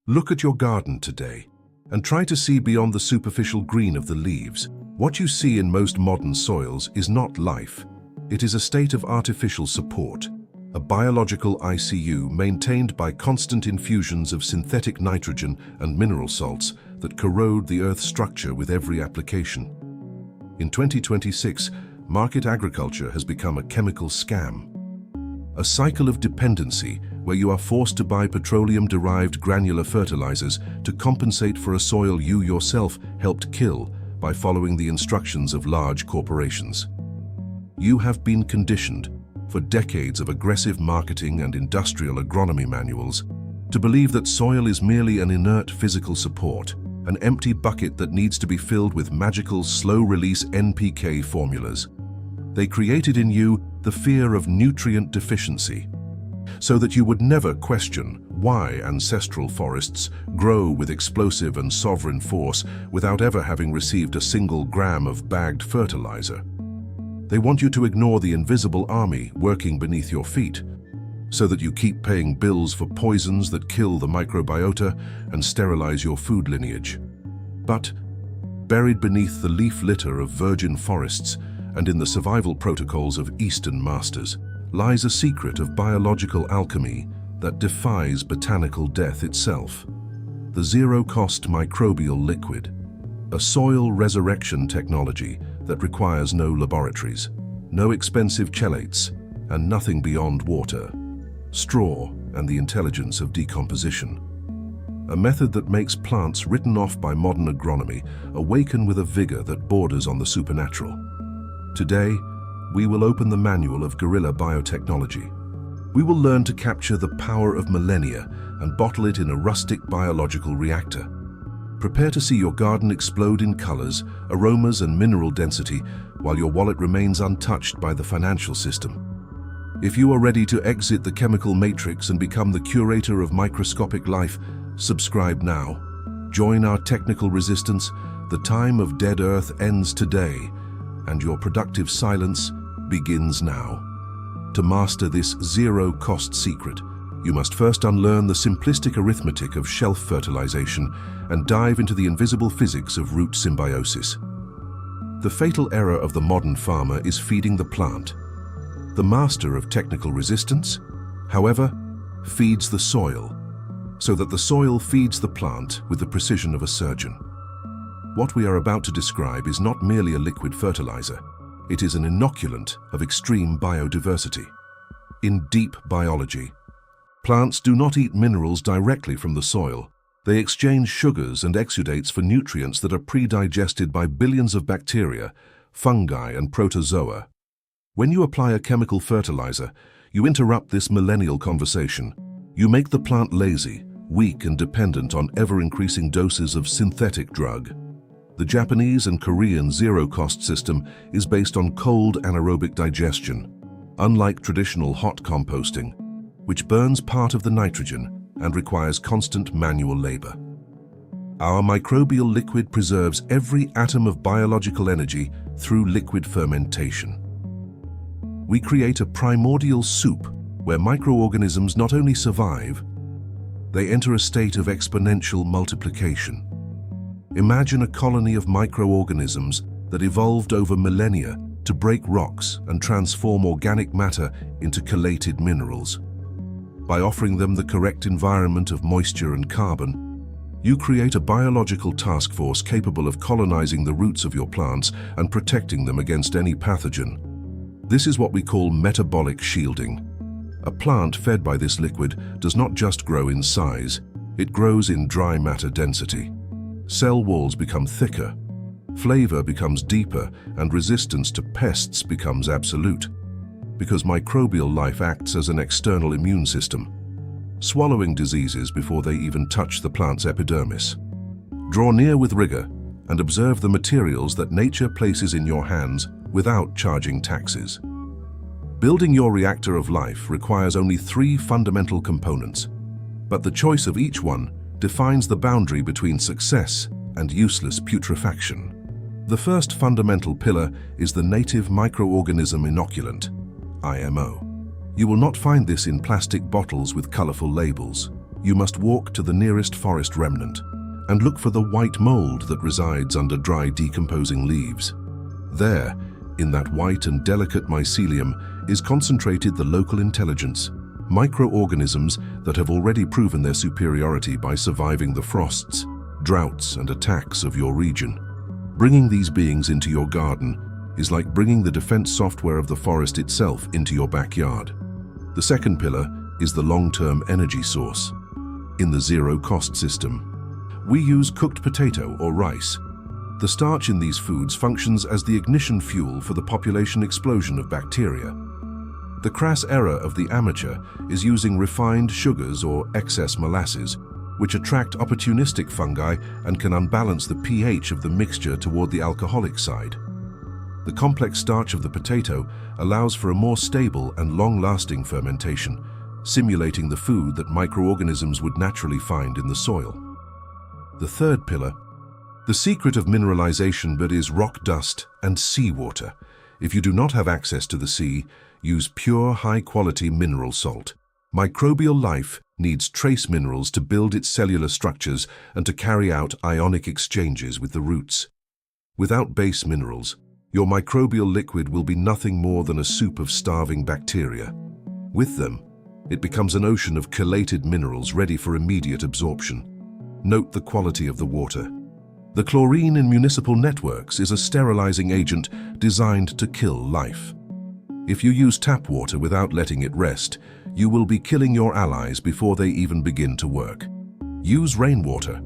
Look at your garden today and try to see beyond the superficial green of the leaves. What you see in most modern soils is not life. It is a state of artificial support, a biological ICU maintained by constant infusions of synthetic nitrogen and mineral salts that corrode the Earth's structure with every application. In 2026, market agriculture has become a chemical scam. A cycle of dependency where you are forced to buy petroleum-derived granular fertilizers to compensate for a soil you yourself helped kill by following the instructions of large corporations. You have been conditioned, for decades of aggressive marketing and industrial agronomy manuals, to believe that soil is merely an inert physical support, an empty bucket that needs to be filled with magical slow-release NPK formulas. They created in you the fear of nutrient deficiency, so that you would never question why ancestral forests grow with explosive and sovereign force without ever having received a single gram of bagged fertilizer. They want you to ignore the invisible army working beneath your feet, so that you keep paying bills for poisons that kill the microbiota and sterilize your food lineage. But, buried beneath the leaf litter of virgin forests and in the survival protocols of Eastern masters, lies a secret of biological alchemy that defies botanical death itself. The zero-cost microbial liquid, a soil resurrection technology that requires no laboratories, no expensive chelates, and nothing beyond water, straw, and the intelligence of decomposition. A method that makes plants written off by modern agronomy awaken with a vigor that borders on the supernatural. Today, we will open the manual of guerrilla biotechnology. We will learn to capture the power of millennia and bottle it in a rustic biological reactor. Prepare to see your garden explode in colors, aromas, and mineral density while your wallet remains untouched by the financial system. If you are ready to exit the chemical matrix and become the curator of microscopic life, subscribe now. Join our technical resistance. The time of dead Earth ends today, and your productive silence begins now. To master this zero-cost secret, you must first unlearn the simplistic arithmetic of shelf fertilization and dive into the invisible physics of root symbiosis. The fatal error of the modern farmer is feeding the plant. The master of technical resistance, however, feeds the soil, so that the soil feeds the plant with the precision of a surgeon. What we are about to describe is not merely a liquid fertilizer. It is an inoculant of extreme biodiversity. In deep biology, plants do not eat minerals directly from the soil. They exchange sugars and exudates for nutrients that are pre-digested by billions of bacteria, fungi, and protozoa. When you apply a chemical fertilizer, you interrupt this millennial conversation. You make the plant lazy, weak, and dependent on ever-increasing doses of synthetic drug. The Japanese and Korean zero-cost system is based on cold anaerobic digestion, unlike traditional hot composting, which burns part of the nitrogen and requires constant manual labor. Our microbial liquid preserves every atom of biological energy through liquid fermentation. We create a primordial soup where microorganisms not only survive, they enter a state of exponential multiplication. Imagine a colony of microorganisms that evolved over millennia to break rocks and transform organic matter into chelated minerals. By offering them the correct environment of moisture and carbon, you create a biological task force capable of colonizing the roots of your plants and protecting them against any pathogen. This is what we call metabolic shielding. A plant fed by this liquid does not just grow in size, it grows in dry matter density. Cell walls become thicker, flavor becomes deeper, and resistance to pests becomes absolute, because microbial life acts as an external immune system, swallowing diseases before they even touch the plant's epidermis. Draw near with rigor and observe the materials that nature places in your hands without charging taxes. Building your reactor of life requires only 3 fundamental components, but the choice of each one defines the boundary between success and useless putrefaction. The first fundamental pillar is the native microorganism inoculant, IMO. You will not find this in plastic bottles with colorful labels. you must walk to the nearest forest remnant and look for the white mold that resides under dry decomposing leaves. There, in that white and delicate mycelium, is concentrated the local intelligence, microorganisms that have already proven their superiority by surviving the frosts, droughts, and attacks of your region. Bringing these beings into your garden is like bringing the defense software of the forest itself into your backyard. The second pillar is the long-term energy source. In the zero-cost system, we use cooked potato or rice. The starch in these foods functions as the ignition fuel for the population explosion of bacteria. The crass error of the amateur is using refined sugars or excess molasses, which attract opportunistic fungi and can unbalance the pH of the mixture toward the alcoholic side. The complex starch of the potato allows for a more stable and long-lasting fermentation, simulating the food that microorganisms would naturally find in the soil. The third pillar, the secret of mineralization, but is rock dust and seawater. If you do not have access to the sea, use pure, high-quality mineral salt. Microbial life needs trace minerals to build its cellular structures and to carry out ionic exchanges with the roots. Without base minerals, your microbial liquid will be nothing more than a soup of starving bacteria. With them, it becomes an ocean of chelated minerals ready for immediate absorption. Note the quality of the water. The chlorine in municipal networks is a sterilizing agent designed to kill life. If you use tap water without letting it rest, you will be killing your allies before they even begin to work. Use rainwater,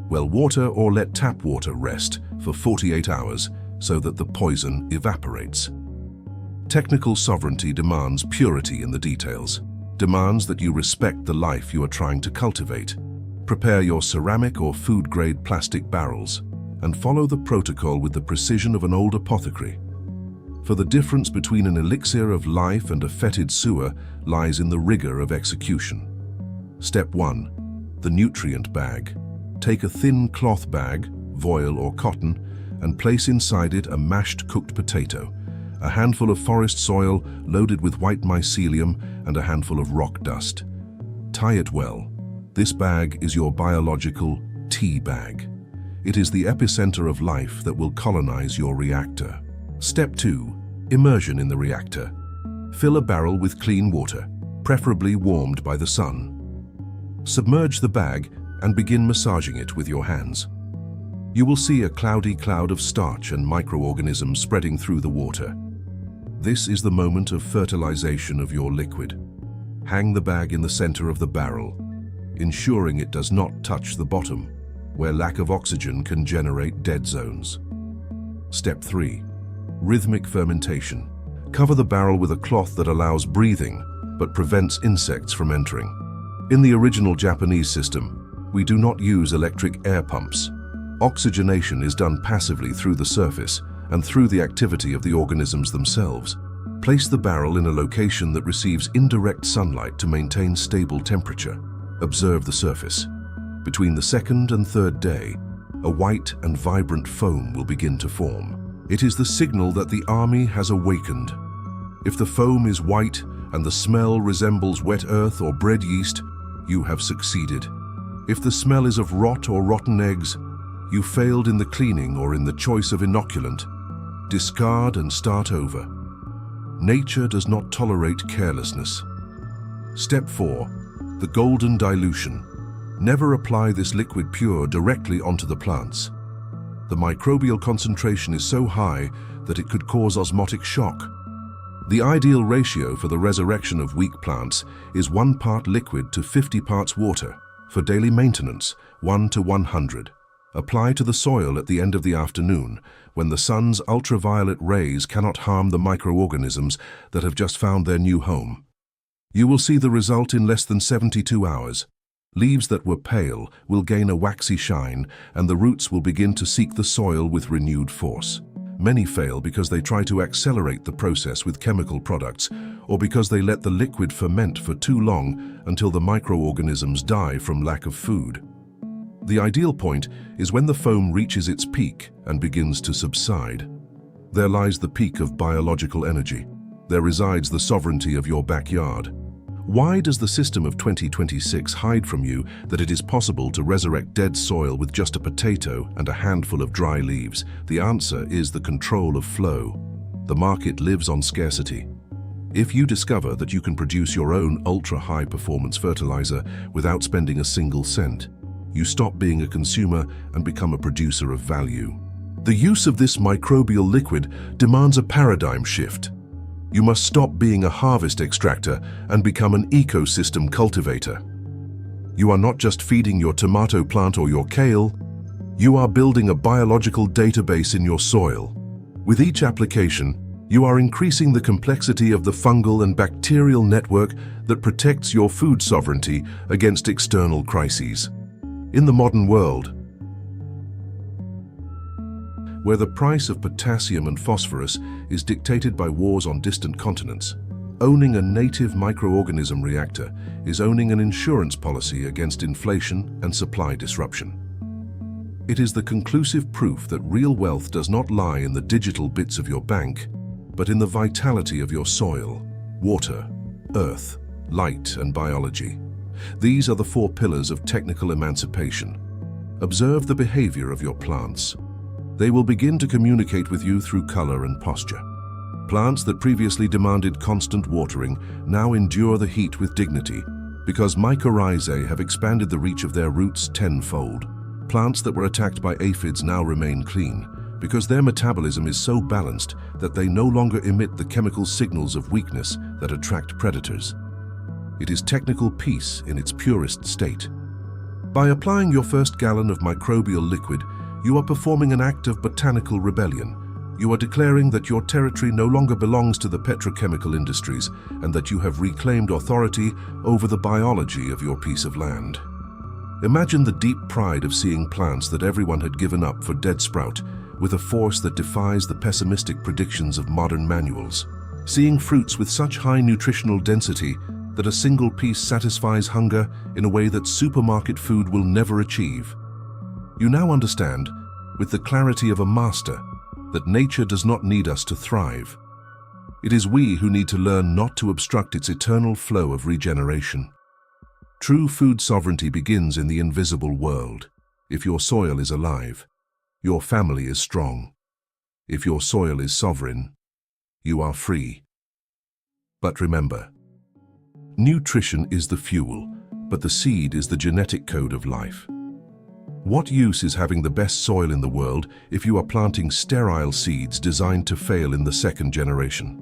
well water, or let tap water rest for 48 hours so that the poison evaporates. Technical sovereignty demands purity in the details, demands that you respect the life you are trying to cultivate. Prepare your ceramic or food-grade plastic barrels and follow the protocol with the precision of an old apothecary. For the difference between an elixir of life and a fetid sewer lies in the rigor of execution. Step 1. The nutrient bag. Take a thin cloth bag, voile or cotton, and place inside it a mashed cooked potato, a handful of forest soil loaded with white mycelium, and a handful of rock dust. Tie it well. This bag is your biological tea bag. It is the epicenter of life that will colonize your reactor. Step 2. Immersion in the reactor. Fill a barrel with clean water, preferably warmed by the sun. Submerge the bag and begin massaging it with your hands. You will see a cloudy cloud of starch and microorganisms spreading through the water. This is the moment of fertilization of your liquid. Hang the bag in the center of the barrel, ensuring it does not touch the bottom, where lack of oxygen can generate dead zones. Step 3. Rhythmic fermentation. Cover the barrel with a cloth that allows breathing but prevents insects from entering. In the original Japanese system, we do not use electric air pumps. Oxygenation is done passively through the surface and through the activity of the organisms themselves. Place the barrel in a location that receives indirect sunlight to maintain stable temperature. Observe the surface. Between the second and third day, a white and vibrant foam will begin to form. It is the signal that the army has awakened. If the foam is white and the smell resembles wet earth or bread yeast, you have succeeded. If the smell is of rot or rotten eggs, you failed in the cleaning or in the choice of inoculant. Discard and start over. Nature does not tolerate carelessness. Step 4. The golden dilution. Never apply this liquid pure directly onto the plants. The microbial concentration is so high that it could cause osmotic shock. The ideal ratio for the resurrection of weak plants is 1 part liquid to 50 parts water. For daily maintenance, 1 to 100. Apply to the soil at the end of the afternoon, when the sun's ultraviolet rays cannot harm the microorganisms that have just found their new home. You will see the result in less than 72 hours. Leaves that were pale will gain a waxy shine, and the roots will begin to seek the soil with renewed force. Many fail because they try to accelerate the process with chemical products, or because they let the liquid ferment for too long until the microorganisms die from lack of food. The ideal point is when the foam reaches its peak and begins to subside. There lies the peak of biological energy. There resides the sovereignty of your backyard. Why does the system of 2026 hide from you that it is possible to resurrect dead soil with just a potato and a handful of dry leaves? The answer is the control of flow. The market lives on scarcity. If you discover that you can produce your own ultra-high performance fertilizer without spending a single cent, you stop being a consumer and become a producer of value. The use of this microbial liquid demands a paradigm shift. You must stop being a harvest extractor and become an ecosystem cultivator. You are not just feeding your tomato plant or your kale, you are building a biological database in your soil. With each application, you are increasing the complexity of the fungal and bacterial network that protects your food sovereignty against external crises. In the modern world, where the price of potassium and phosphorus is dictated by wars on distant continents, owning a native microorganism reactor is owning an insurance policy against inflation and supply disruption. It is the conclusive proof that real wealth does not lie in the digital bits of your bank, but in the vitality of your soil, water, earth, light, and biology. These are the 4 pillars of technical emancipation. Observe the behavior of your plants. They will begin to communicate with you through color and posture. Plants that previously demanded constant watering now endure the heat with dignity because mycorrhizae have expanded the reach of their roots tenfold. Plants that were attacked by aphids now remain clean because their metabolism is so balanced that they no longer emit the chemical signals of weakness that attract predators. It is technical peace in its purest state. By applying your first gallon of microbial liquid, you are performing an act of botanical rebellion. You are declaring that your territory no longer belongs to the petrochemical industries and that you have reclaimed authority over the biology of your piece of land. Imagine the deep pride of seeing plants that everyone had given up for dead sprout with a force that defies the pessimistic predictions of modern manuals. Seeing fruits with such high nutritional density that a single piece satisfies hunger in a way that supermarket food will never achieve. You now understand, with the clarity of a master, that nature does not need us to thrive. It is we who need to learn not to obstruct its eternal flow of regeneration. True food sovereignty begins in the invisible world. If your soil is alive, your family is strong. If your soil is sovereign, you are free. But remember, nutrition is the fuel, but the seed is the genetic code of life. What use is having the best soil in the world if you are planting sterile seeds designed to fail in the 2nd generation?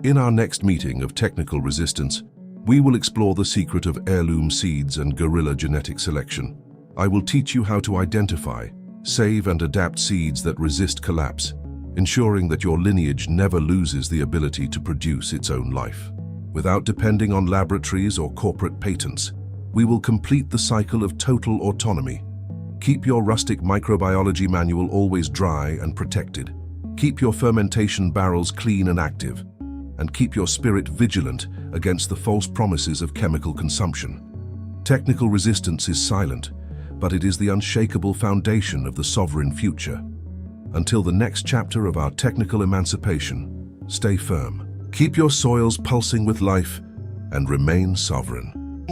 In our next meeting of Technical Resistance, we will explore the secret of heirloom seeds and guerrilla genetic selection. I will teach you how to identify, save and adapt seeds that resist collapse, ensuring that your lineage never loses the ability to produce its own life. Without depending on laboratories or corporate patents, we will complete the cycle of total autonomy. Keep your rustic microbiology manual always dry and protected. Keep your fermentation barrels clean and active. And keep your spirit vigilant against the false promises of chemical consumption. Technical resistance is silent, but it is the unshakable foundation of the sovereign future. Until the next chapter of our technical emancipation, stay firm. Keep your soils pulsing with life and remain sovereign.